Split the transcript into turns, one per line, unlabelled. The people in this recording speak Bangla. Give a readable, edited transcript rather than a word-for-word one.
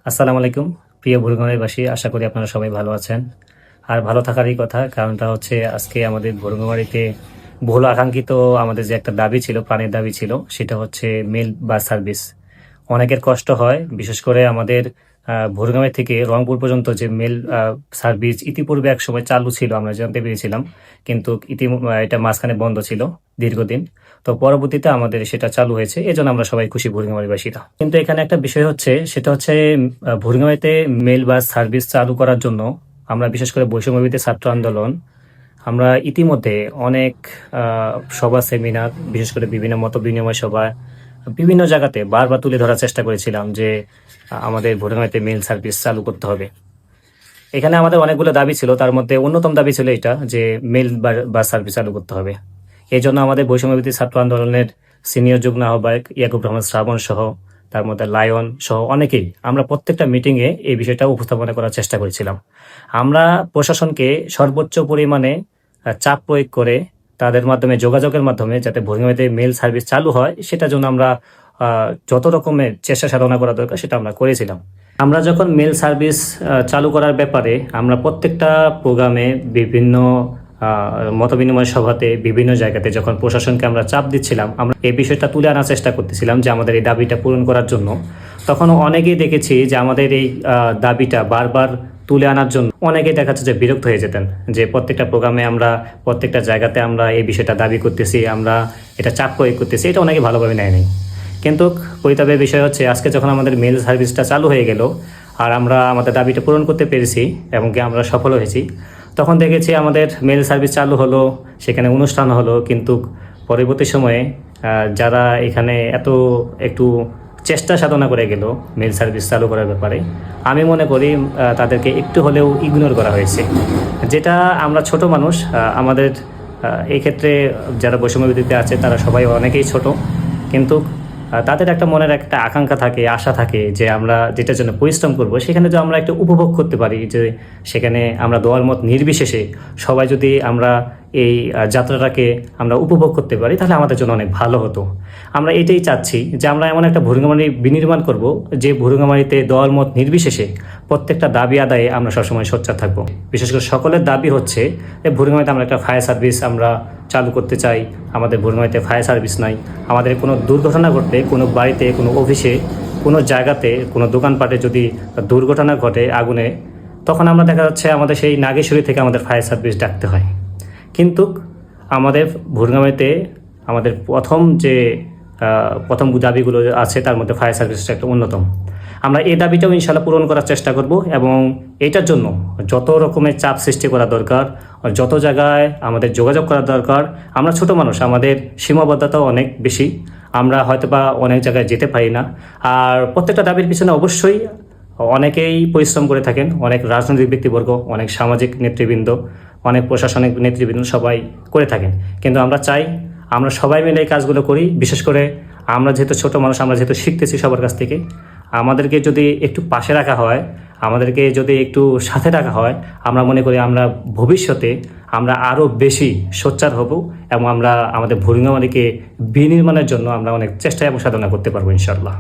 আসসালামু আলাইকুম প্রিয় ভুরুঙ্গামারীবাসী, আশা করি আপনারা সবাই ভালো আছেন। আর ভালো থাকারই কথা, কারণটা হচ্ছে আজকে আমাদের ভুরুঙ্গামারীতে বহুল আকাঙ্ক্ষিত আমাদের যে একটা দাবি ছিল, প্রাণের দাবি ছিল, সেটা হচ্ছে মেল বাস সার্ভিস। অনেকের কষ্ট হয়, বিশেষ করে আমাদের ভোরগাঁও থেকে রংপুর পর্যন্ত যে মেল সার্ভিস ইতিপূর্বে এক সময় চালু ছিল আমরা জানতে পেরেছিলাম, কিন্তু এটা মাঝখানে বন্ধ ছিল দীর্ঘদিন। তো পরবর্তীতে আমাদের সেটা চালু হয়েছে, এজন্য আমরা সবাই খুশি ভোরগাঁওবাসীরা। কিন্তু এখানে একটা বিষয় হচ্ছে, সেটা হচ্ছে ভোরগাঁওতে মেল বাস সার্ভিস চালু করার জন্য আমরা বিশেষ করে বৈষম্যবিরোধী ছাত্র আন্দোলন আমরা ইতিমধ্যে অনেক সভা সেমিনার, বিশেষ করে বিভিন্ন মত বিনিময় সভা বিভিন্ন জায়গাতে বারবার তুলে ধরার চেষ্টা করেছিলাম যে আমাদের ভোরগাঁওতে মেল সার্ভিস চালু করতে হবে। এখানে আমাদের অনেকগুলো দাবি ছিল, তার মধ্যে অন্যতম দাবি ছিল এটা যে মেল বাস সার্ভিস চালু করতে হবে। এই জন্য আমাদের বৈষম্যবিরোধী ছাত্র আন্দোলনের সিনিয়র যুগ্ম আহ্বায়ক ইয়াকুব রহমান শ্রাবণ সহ, তার মধ্যে লায়ন সহ অনেকেই আমরা প্রত্যেকটা মিটিংয়ে এই বিষয়টা উপস্থাপনা করার চেষ্টা করেছিলাম। আমরা প্রশাসনকে সর্বোচ্চ পরিমাণে চাপ প্রয়োগ করে তাদের মাধ্যমে, যোগাযোগের মাধ্যমে, যাতে ভোরগাঁওতে মেল সার্ভিস চালু হয় সেটার জন্য আমরা যত রকমের চেষ্টা সাধনা করা দরকার সেটা আমরা করেছিলাম। আমরা যখন মেল সার্ভিস চালু করার ব্যাপারে আমরা প্রত্যেকটা প্রোগ্রামে, বিভিন্ন মতবিনিময় সভাতে, বিভিন্ন জায়গাতে যখন প্রশাসনকে আমরা চাপ দিচ্ছিলাম, আমরা এই বিষয়টা তুলে আনার চেষ্টা করতেছিলাম যে আমাদের এই দাবিটা পূরণ করার জন্য। তখন অনেকেই দেখেছি যে আমাদের এই দাবিটা বারবার তুলে আনার জন্য অনেকেই দেখা যাচ্ছে যে বিরক্ত হয়ে যেতেন, যে প্রত্যেকটা প্রোগ্রামে আমরা, প্রত্যেকটা জায়গাতে আমরা এই বিষয়টা দাবি করতেছি, আমরা এটা চাপ প্রয়োগ করতেছি, এটা অনেকে ভালোভাবে নেয় নাই। কিন্তু পরিতাপের বিষয় হচ্ছে আজকে যখন আমাদের মেল সার্ভিসটা চালু হয়ে গেল আর আমরা আমাদের দাবিটা পূরণ করতে পেরেছি এবং কি আমরা সফল হয়েছি, তখন দেখেছি আমাদের মেল সার্ভিস চালু হলো, সেখানে অনুষ্ঠান হলো, কিন্তু পরবর্তী সময়ে যারা এখানে একটু চেষ্টা সাধনা করে গেল মেল সার্ভিস চালু করার ব্যাপারে, আমি মনে করি তাদেরকে একটু হলেও ইগনোর করা হয়েছে। যেটা আমরা ছোট মানুষ, আমাদের এই ক্ষেত্রে যারা বৈষম্যবিরোধীতে আছে তারা সবাই অনেকেই ছোট, কিন্তু তাদের একটা মনের একটা আকাঙ্ক্ষা থাকে, আশা থাকে যে আমরা যেটার জন্য পরিশ্রম করব সেখানে যদি আমরা একটু উপভোগ করতে পারি, যে সেখানে আমরা দল মত নির্বিশেষে সবাই যদি আমরা এই যাত্রাটাকে আমরা উপভোগ করতে পারি, তাহলে আমাদের জন্য অনেক ভালো হতো। আমরা এটাই চাচ্ছি যে আমরা এমন একটা ভুরুঙ্গামারি বিনির্মাণ করব যে ভুরুঙ্গামারিতে দল মত নির্বিশেষে প্রত্যেকটা দাবি আদায়ে আমরা সবসময় সোচ্চার থাকবো। বিশেষ করে সকলের দাবি হচ্ছে যে ভুরুঙ্গামারিতে আমরা একটা ফায়ার সার্ভিস আমরা চালু করতে চাই। আমাদের ভুরুঙ্গামারিতে ফায়ার সার্ভিস নাই। আমাদের কোনো দুর্ঘটনা ঘটলে, কোনো বাড়িতে, কোনো অফিসে, কোনো জায়গাতে, কোনো দোকানপাটে যদি দুর্ঘটনা ঘটে আগুনে, তখন আমরা দেখা যাচ্ছে আমাদের সেই নাগেশ্বরী থেকে আমাদের ফায়ার সার্ভিস ডাকতে হয়। কিন্তু আমাদের ভুরুঙ্গামারিতে আমাদের প্রথম দাবিগুলো আছে, তার মধ্যে ফায়ার সার্ভিসটা একটা অন্যতম। আমরা এই দাবিটাও ইনশাল্লাহ পূরণ করার চেষ্টা করব এবং এটার জন্য যত রকমের চাপ সৃষ্টি করা দরকার, যত জায়গায় আমাদের যোগাযোগ করা দরকার। আমরা ছোট মানুষ, আমাদের সীমাবদ্ধতাও অনেক বেশি, আমরা হয়তোবা অনেক জায়গায় যেতে পারি না। আর প্রত্যেকটা দাবির পিছনে অবশ্যই অনেকেই পরিশ্রম করে থাকেন, অনেক রাজনৈতিক ব্যক্তিবর্গ, অনেক সামাজিক নেতৃবৃন্দ, অনেক প্রশাসনিক নেতৃবৃন্দ সবাই করে থাকেন। কিন্তু আমরা চাই আমরা সবাই মিলে এই কাজগুলো করি। বিশেষ করে আমরা যেহেতু ছোট মানুষ, আমরা যেহেতু শিখতেছি সবার কাছ থেকে, আমাদেরকে যদি একটু পাশে রাখা হয়, আমাদেরকে যদি একটু সাথে রাখা হয়, আমরা মনে করি আমরা ভবিষ্যতে আমরা আরও বেশি সোচ্চার হব এবং আমরা আমাদের ভুরুঙ্গামারিকে বিনির্মাণের জন্য আমরা অনেক চেষ্টা এবং সাধনা করতে পারবো ইনশাআল্লাহ।